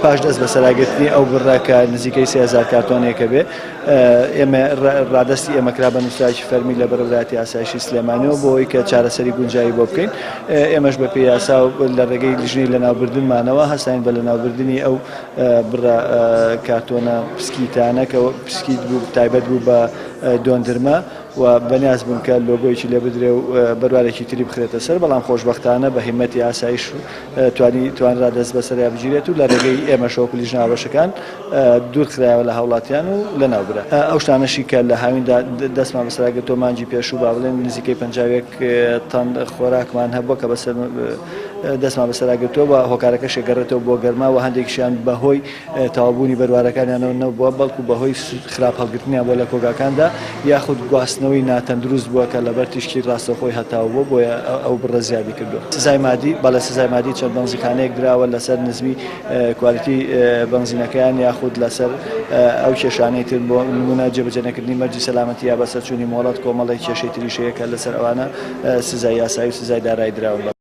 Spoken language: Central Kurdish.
پاش دەست بە سەراگرتنی ئەو بڕەکە نزیکەی 3000 کارتۆنێکە بێ ئێمە ڕادستی ئێمەکرا بە نووسراکی فەرمی لە بەرەبراتی ئاسایشی سلێمانیەوە بۆ ئەوەی کە چارەسەری گونجایی بۆ بکەین. ئێمەش بە پێی یاسا و لە ڕێگەی لیژنەی لەناوبردنمانەوە هەستاین بە لەناوبردننی ئەو بڕە کارتۆنە پسکیتانە کە پسکیت بوو تایبەت بوو بە دۆندرمە و بەنیاز بوون کە لۆگۆیەکی لێ بدرێ و بەروارێکی تری بخرێتە سەر، بەڵام خۆشبەختانە بە هیمەتی ئاسایش توانرا دەست بەسەریا بگیرێت و لە ڕێگەی ئێمە شەوکو لیژنە هاوبەشەکان دوورخرایەوە لە هاوڵاتیان و لە ناوبرە. ئەو شتانەشی کە لە هاویندا دەستمان بەسەراگرتەوە مانگی پێشوو با بڵێن نزیکەی 50 تەن خۆراکمان هەبووە کە بەسەر دەستمان بەسەراگرتەوە بە هۆکارەکە شێگەڕێتەوە بۆ گەرما و هەندێکیشیان بەهۆی تەواوبوونی بەروارەکانیانەوە نەبووە بەڵکو بەهۆی خراپ هەڵگرتنیان بۆ لە کۆگاکاندا یاخود گواستنەوەی ناتەندروست بووە کە لەبەر تیشکی ڕاستەخۆی هەتاوە بووە بۆیە ئەو بڕە زیادی کردووە. سزای مادی بەڵێ سزای مادی چەند بەنزیخانەیەک دراوە لەسەر نزمی کوالیتی بەنزینەکەیان یاخود لەسەر ئەو کێشانەی تر بۆ نمونە جێبەجێنەکردنی مەرجی سەلامەتی یا بەسەرچوونی مۆڵەت کۆمەڵی کێشەی تریشەیە کە لەسەر ئەوانە سزای یاسایی و سزای دارایی دراوە.